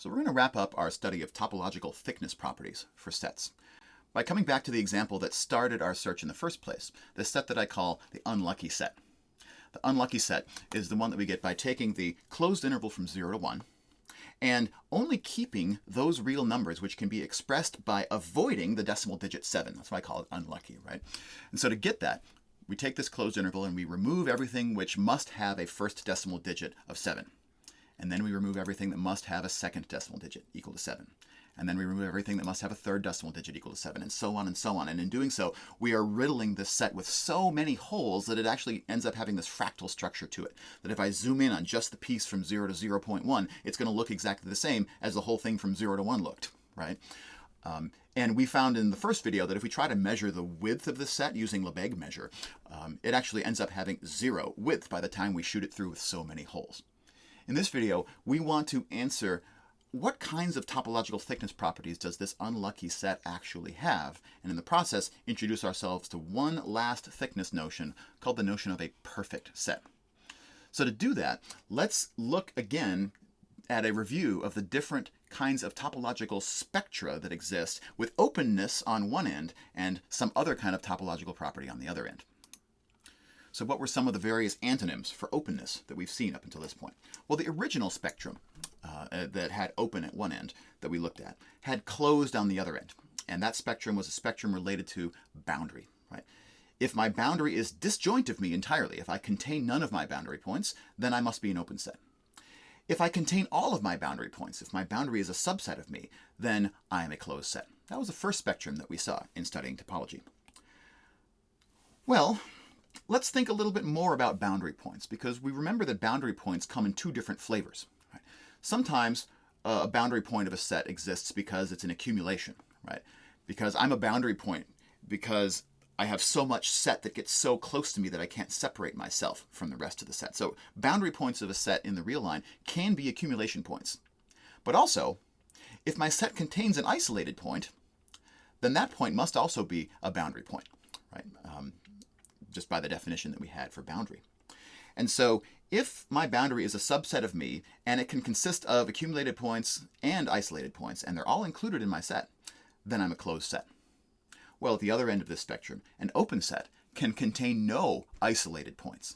So we're going to wrap up our study of topological thickness properties for sets by coming back to the example that started our search in the first place, the set that I call the unlucky set. The unlucky set is the one that we get by taking the closed interval from 0 to 1 and only keeping those real numbers which can be expressed by avoiding the decimal digit 7. That's why I call it unlucky, right? And so to get that, we take this closed interval and we remove everything which must have a first decimal digit of 7. And then we remove everything that must have a second decimal digit equal to 7. And then we remove everything that must have a third decimal digit equal to 7, and so on and so on. And in doing so, we are riddling this set with so many holes that it actually ends up having this fractal structure to it. That if I zoom in on just the piece from 0 to 0.1, it's going to look exactly the same as the whole thing from 0 to 1 looked, right? And we found in the first video that if we try to measure the width of the set using Lebesgue measure, it actually ends up having 0 width by the time we shoot it through with so many holes. In this video, we want to answer what kinds of topological thickness properties does this unlucky set actually have, and in the process introduce ourselves to one last thickness notion called the notion of a perfect set. So to do that, let's look again at a review of the different kinds of topological spectra that exist with openness on one end and some other kind of topological property on the other end. So what were some of the various antonyms for openness that we've seen up until this point? Well, the original spectrum that had open at one end that we looked at had closed on the other end. And that spectrum was a spectrum related to boundary, right? If my boundary is disjoint of me entirely, if I contain none of my boundary points, then I must be an open set. If I contain all of my boundary points, if my boundary is a subset of me, then I am a closed set. That was the first spectrum that we saw in studying topology. Well, let's think a little bit more about boundary points, because we remember that boundary points come in two different flavors. Right? Sometimes a boundary point of a set exists because it's an accumulation, right? Because I'm a boundary point because I have so much set that gets so close to me that I can't separate myself from the rest of the set. So boundary points of a set in the real line can be accumulation points. But also, if my set contains an isolated point, then that point must also be a boundary point, right? Just by the definition that we had for boundary. And so if my boundary is a subset of me and it can consist of accumulated points and isolated points and they're all included in my set, then I'm a closed set. Well, at the other end of this spectrum, an open set can contain no isolated points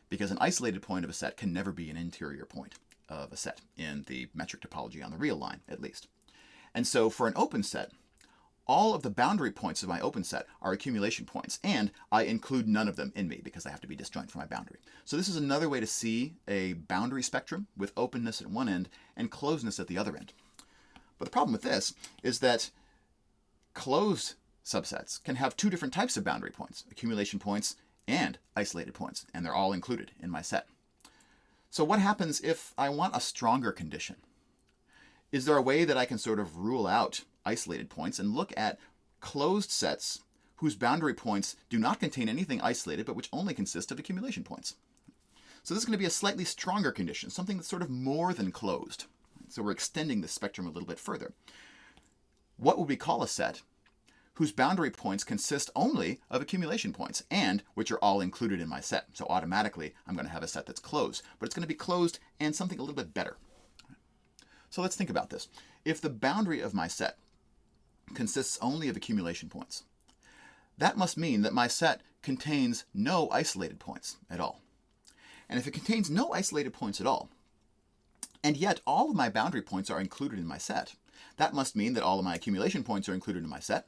because an isolated point of a set can never be an interior point of a set in the metric topology on the real line, at least. And so for an open set, all of the boundary points of my open set are accumulation points, and I include none of them in me because I have to be disjoint from my boundary. So this is another way to see a boundary spectrum with openness at one end and closedness at the other end. But the problem with this is that closed subsets can have two different types of boundary points, accumulation points and isolated points, and they're all included in my set. So what happens if I want a stronger condition? Is there a way that I can sort of rule out isolated points and look at closed sets whose boundary points do not contain anything isolated but which only consist of accumulation points? So this is going to be a slightly stronger condition, something that's sort of more than closed. So we're extending the spectrum a little bit further. What would we call a set whose boundary points consist only of accumulation points and which are all included in my set? So automatically I'm going to have a set that's closed, but it's going to be closed and something a little bit better. So let's think about this. If the boundary of my set consists only of accumulation points, that must mean that my set contains no isolated points at all. And if it contains no isolated points at all, and yet all of my boundary points are included in my set, that must mean that all of my accumulation points are included in my set.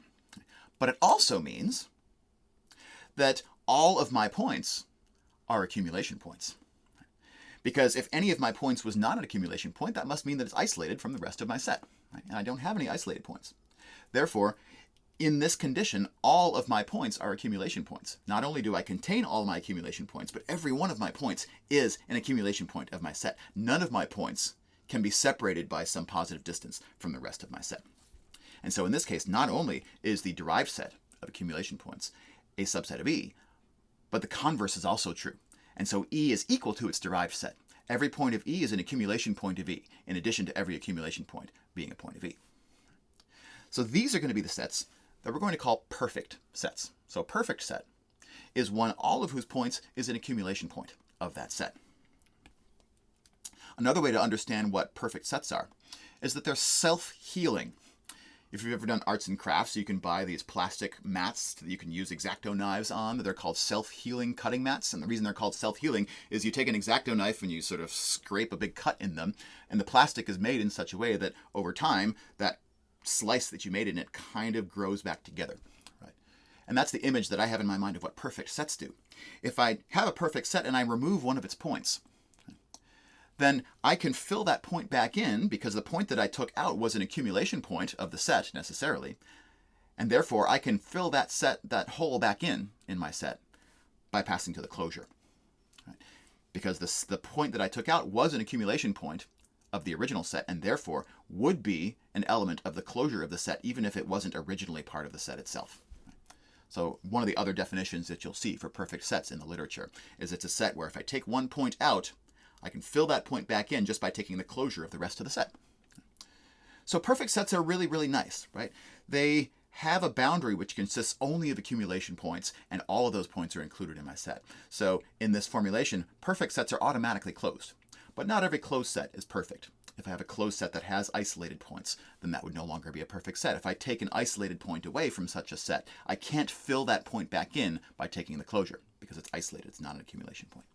But it also means that all of my points are accumulation points. Because if any of my points was not an accumulation point, that must mean that it's isolated from the rest of my set. Right? And I don't have any isolated points. Therefore, in this condition, all of my points are accumulation points. Not only do I contain all of my accumulation points, but every one of my points is an accumulation point of my set. None of my points can be separated by some positive distance from the rest of my set. And so in this case, not only is the derived set of accumulation points a subset of E, but the converse is also true. And so E is equal to its derived set. Every point of E is an accumulation point of E, in addition to every accumulation point being a point of E. So these are going to be the sets that we're going to call perfect sets. So a perfect set is one all of whose points is an accumulation point of that set. Another way to understand what perfect sets are is that they're self-healing. If you've ever done arts and crafts, you can buy these plastic mats that you can use X-Acto knives on. They're called self-healing cutting mats. And the reason they're called self-healing is you take an X-Acto knife and you sort of scrape a big cut in them. And the plastic is made in such a way that over time, that slice that you made in it kind of grows back together. Right? And that's the image that I have in my mind of what perfect sets do. If I have a perfect set and I remove one of its points, then I can fill that point back in because the point that I took out was an accumulation point of the set necessarily. And therefore I can fill that hole back in my set by passing to the closure. Right? Because the point that I took out was an accumulation point of the original set and therefore would be an element of the closure of the set even if it wasn't originally part of the set itself. So one of the other definitions that you'll see for perfect sets in the literature is it's a set where if I take one point out, I can fill that point back in just by taking the closure of the rest of the set. So perfect sets are really, really nice, right? They have a boundary which consists only of accumulation points, and all of those points are included in my set. So in this formulation, perfect sets are automatically closed. But not every closed set is perfect. If I have a closed set that has isolated points, then that would no longer be a perfect set. If I take an isolated point away from such a set, I can't fill that point back in by taking the closure because it's isolated. It's not an accumulation point.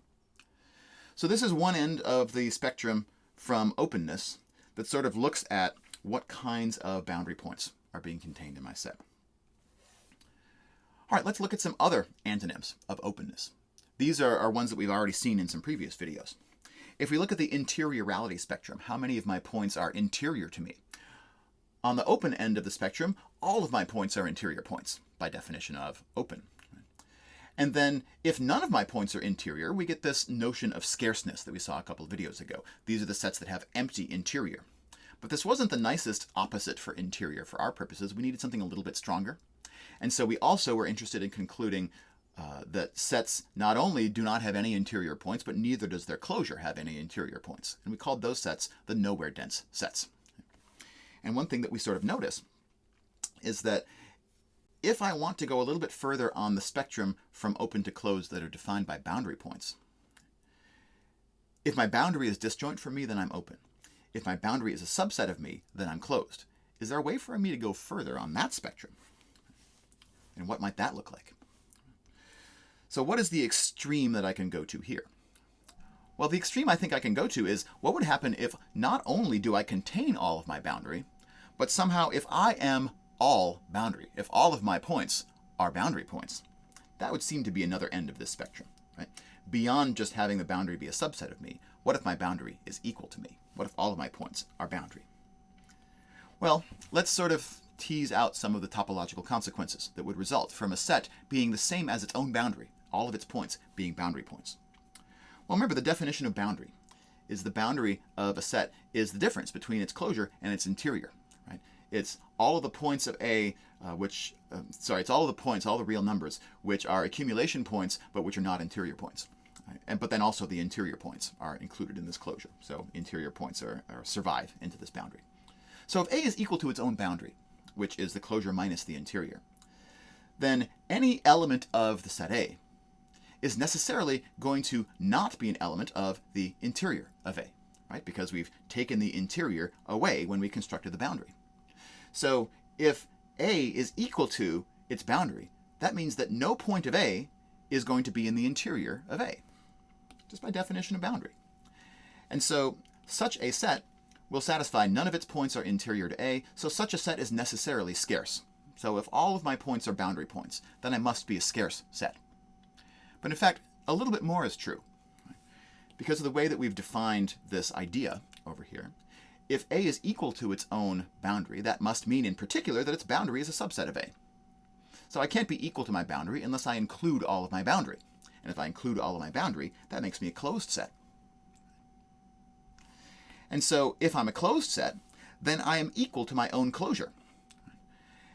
So this is one end of the spectrum from openness that sort of looks at what kinds of boundary points are being contained in my set. All right, let's look at some other antonyms of openness. These are ones that we've already seen in some previous videos. If we look at the interiority spectrum, how many of my points are interior to me? On the open end of the spectrum, all of my points are interior points, by definition of open. And then if none of my points are interior, we get this notion of scarceness that we saw a couple of videos ago. These are the sets that have empty interior. But this wasn't the nicest opposite for interior. For our purposes, we needed something a little bit stronger. And so we also were interested in concluding that sets not only do not have any interior points, but neither does their closure have any interior points. And we called those sets the nowhere dense sets. And one thing that we sort of notice is that if I want to go a little bit further on the spectrum from open to closed that are defined by boundary points, if my boundary is disjoint for me, then I'm open. If my boundary is a subset of me, then I'm closed. Is there a way for me to go further on that spectrum? And what might that look like? So what is the extreme that I can go to here? Well, the extreme I think I can go to is what would happen if not only do I contain all of my boundary, but somehow if I am all boundary, if all of my points are boundary points, that would seem to be another end of this spectrum, right? Beyond just having the boundary be a subset of me, what if my boundary is equal to me? What if all of my points are boundary? Well, let's sort of tease out some of the topological consequences that would result from a set being the same as its own boundary, all of its points being boundary points. Well, remember the definition of boundary is the boundary of a set is the difference between its closure and its interior, right? It's all of the points of A, it's all of the points, all the real numbers, which are accumulation points, but which are not interior points. Right? But then also the interior points are included in this closure. So interior points survive into this boundary. So if A is equal to its own boundary, which is the closure minus the interior, then any element of the set A is necessarily going to not be an element of the interior of A, right? Because we've taken the interior away when we constructed the boundary. So if A is equal to its boundary, that means that no point of A is going to be in the interior of A, just by definition of boundary. And so such a set will satisfy none of its points are interior to A, so such a set is necessarily scarce. So if all of my points are boundary points, then I must be a scarce set. But in fact, a little bit more is true. Because of the way that we've defined this idea over here, if A is equal to its own boundary, that must mean in particular that its boundary is a subset of A. So I can't be equal to my boundary unless I include all of my boundary. And if I include all of my boundary, that makes me a closed set. And so if I'm a closed set, then I am equal to my own closure.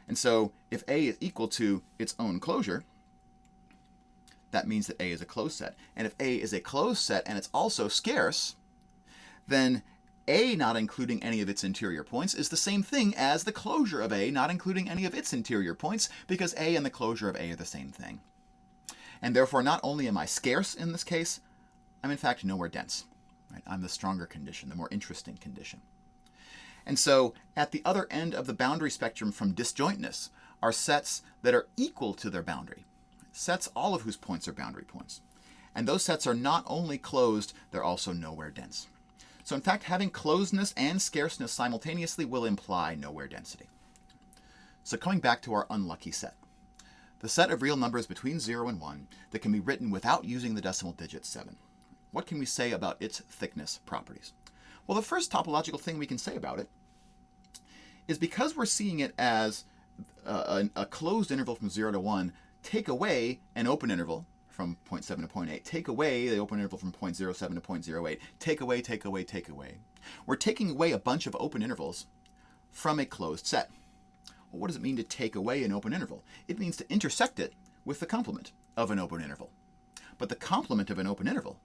And so if A is equal to its own closure, that means that A is a closed set. And if A is a closed set and it's also scarce, then A not including any of its interior points is the same thing as the closure of A not including any of its interior points, because A and the closure of A are the same thing. And therefore, not only am I scarce in this case, I'm in fact nowhere dense. Right? I'm the stronger condition, the more interesting condition. And so at the other end of the boundary spectrum from disjointness are sets that are equal to their boundary, sets all of whose points are boundary points. And those sets are not only closed, they're also nowhere dense. So in fact, having closedness and scarceness simultaneously will imply nowhere density. So coming back to our unlucky set, the set of real numbers between 0 and 1 that can be written without using the decimal digit 7. What can we say about its thickness properties? Well, the first topological thing we can say about it is because we're seeing it as a closed interval from 0 to 1, take away an open interval from 0.7 to 0.8, take away the open interval from 0.07 to 0.08, take away, take away, take away. We're taking away a bunch of open intervals from a closed set. Well, what does it mean to take away an open interval? It means to intersect it with the complement of an open interval. But the complement of an open interval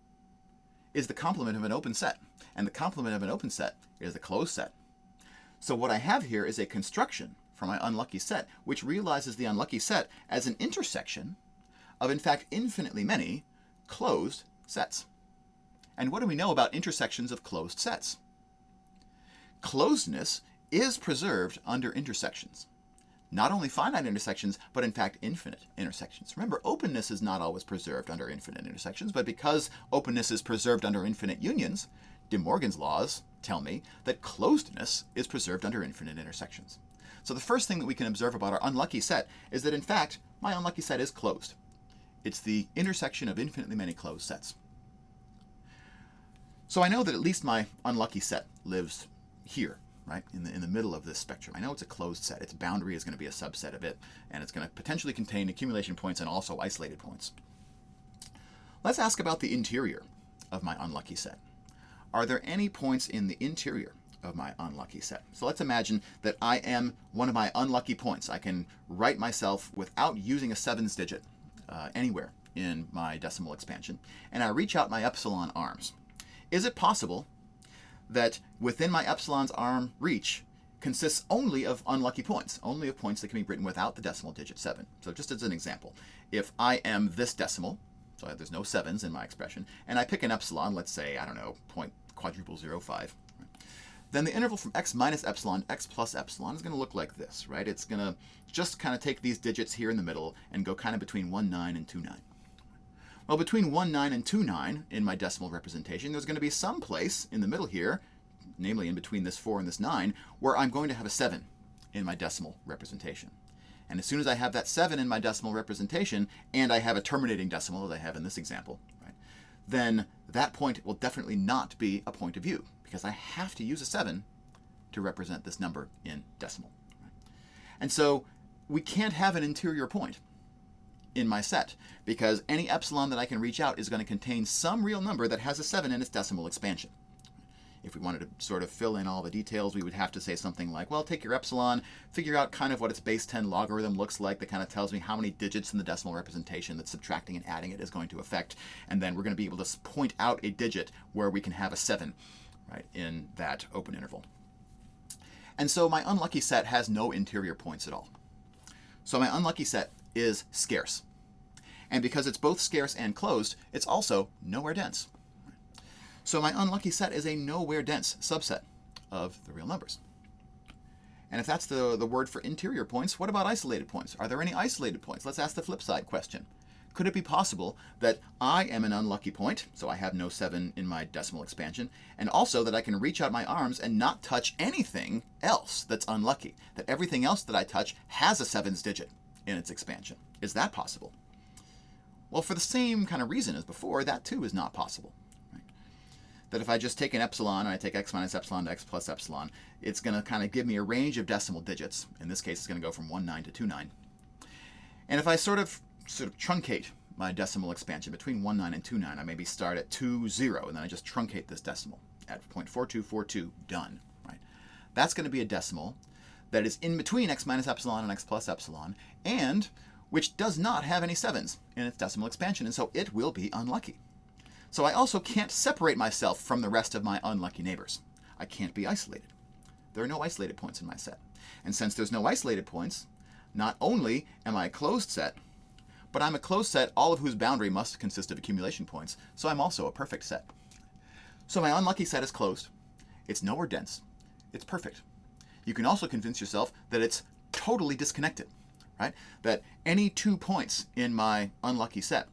is the complement of an open set, and the complement of an open set is a closed set. So what I have here is a construction for my unlucky set, which realizes the unlucky set as an intersection of, in fact, infinitely many closed sets. And what do we know about intersections of closed sets? Closedness is preserved under intersections. Not only finite intersections, but in fact infinite intersections. Remember, openness is not always preserved under infinite intersections, but because openness is preserved under infinite unions, De Morgan's laws tell me that closedness is preserved under infinite intersections. So the first thing that we can observe about our unlucky set is that in fact, my unlucky set is closed. It's the intersection of infinitely many closed sets. So I know that at least my unlucky set lives here, right, in the middle of this spectrum. I know it's a closed set. Its boundary is going to be a subset of it, and it's going to potentially contain accumulation points and also isolated points. Let's ask about the interior of my unlucky set. Are there any points in the interior of my unlucky set? So let's imagine that I am one of my unlucky points. I can write myself without using a sevens digit anywhere in my decimal expansion, and I reach out my epsilon arms. Is it possible that within my epsilon's arm reach consists only of unlucky points, only of points that can be written without the decimal digit 7? So just as an example, if I am this decimal, so there's no sevens in my expression, and I pick an epsilon, let's say, I don't know, 0.05, then the interval from x minus epsilon to x plus epsilon is going to look like this, right? It's going to just kind of take these digits here in the middle and go kind of between 1, 9 and 2, 9. Well, between 1, 9 and 2, 9 in my decimal representation, there's going to be some place in the middle here, namely in between this 4 and this 9, where I'm going to have a 7 in my decimal representation. And as soon as I have that 7 in my decimal representation, and I have a terminating decimal, as I have in this example, right, then that point will definitely not be a point of view, because I have to use a 7 to represent this number in decimal. Right? And so we can't have an interior point in my set, because any epsilon that I can reach out is going to contain some real number that has a 7 in its decimal expansion. If we wanted to sort of fill in all the details, we would have to say something like, well, take your epsilon, figure out kind of what its base 10 logarithm looks like that kind of tells me how many digits in the decimal representation that subtracting and adding it is going to affect, and then we're going to be able to point out a digit where we can have a 7, right, in that open interval. And so my unlucky set has no interior points at all. So my unlucky set is scarce. And because it's both scarce and closed, it's also nowhere dense. So my unlucky set is a nowhere dense subset of the real numbers. And if that's the word for interior points, what about isolated points? Are there any isolated points? Let's ask the flip side question. Could it be possible that I am an unlucky point, so I have no 7 in my decimal expansion, and also that I can reach out my arms and not touch anything else that's unlucky, that everything else that I touch has a 7's digit in its expansion? Is that possible? Well, for the same kind of reason as before, that too is not possible. Right? That if I just take an epsilon and I take x minus epsilon to x plus epsilon, it's going to kind of give me a range of decimal digits. In this case, it's going to go from 1, 9 to 2, 9. And if I sort of truncate my decimal expansion between 1, 9 and 2, 9, I maybe start at 2, 0, and then I just truncate this decimal at 0.4242, done. Right? That's going to be a decimal that is in between x minus epsilon and x plus epsilon, and which does not have any 7's in its decimal expansion, and so it will be unlucky. So I also can't separate myself from the rest of my unlucky neighbors. I can't be isolated. There are no isolated points in my set. And since there's no isolated points, not only am I a closed set, but I'm a closed set all of whose boundary must consist of accumulation points, so I'm also a perfect set. So my unlucky set is closed. It's nowhere dense. it's perfect. You can also convince yourself that it's totally disconnected, right? That any 2 points in my unlucky set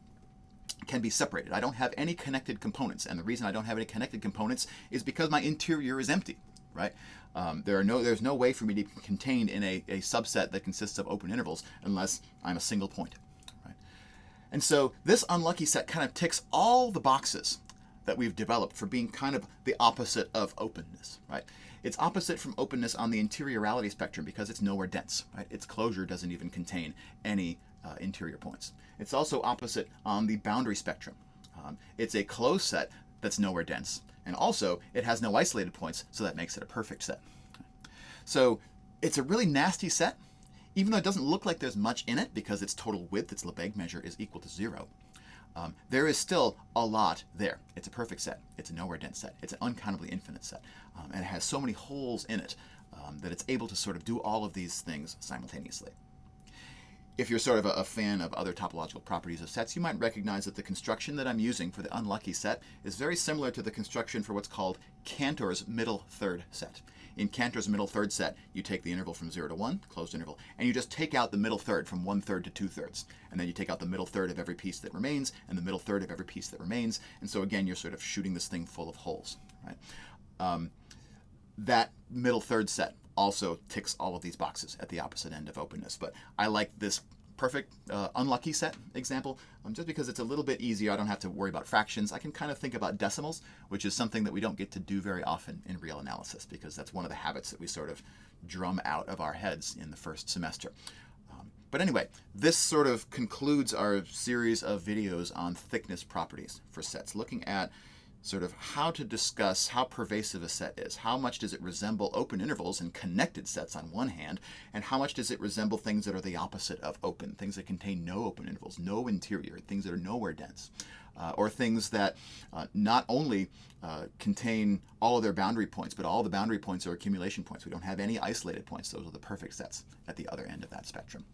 can be separated. I don't have any connected components, and the reason I don't have any connected components is because my interior is empty, right? There's no way for me to be contained in a subset that consists of open intervals unless I'm a single point, right? And so this unlucky set kind of ticks all the boxes that we've developed for being kind of the opposite of openness, right? It's opposite from openness on the interiorality spectrum because it's nowhere dense, right? Its closure doesn't even contain any interior points. It's also opposite on the boundary spectrum. It's a closed set that's nowhere dense, and also it has no isolated points, so that makes it a perfect set. So it's a really nasty set, even though it doesn't look like there's much in it because its total width, its Lebesgue measure, is equal to 0. There is still a lot there. It's a perfect set. It's a nowhere dense set. It's an uncountably infinite set. And it has so many holes in it that it's able to sort of do all of these things simultaneously. If you're sort of a fan of other topological properties of sets, you might recognize that the construction that I'm using for the unlucky set is very similar to the construction for what's called Cantor's middle third set. In Cantor's middle third set, you take the interval from 0 to 1, closed interval, and you just take out the middle third from 1/3 to 2/3. And then you take out the middle third of every piece that remains and the middle third of every piece that remains. And so again, you're sort of shooting this thing full of holes, right? That middle third set also ticks all of these boxes at the opposite end of openness. But I like this perfect unlucky set example just because it's a little bit easier. I don't have to worry about fractions. I can kind of think about decimals, which is something that we don't get to do very often in real analysis because that's one of the habits that we sort of drum out of our heads in the first semester. But anyway, this sort of concludes our series of videos on thickness properties for sets, looking at sort of how to discuss how pervasive a set is. How much does it resemble open intervals and connected sets on one hand, and how much does it resemble things that are the opposite of open, things that contain no open intervals, no interior, things that are nowhere dense, or things that not only contain all of their boundary points, but all the boundary points are accumulation points. We don't have any isolated points. Those are the perfect sets at the other end of that spectrum.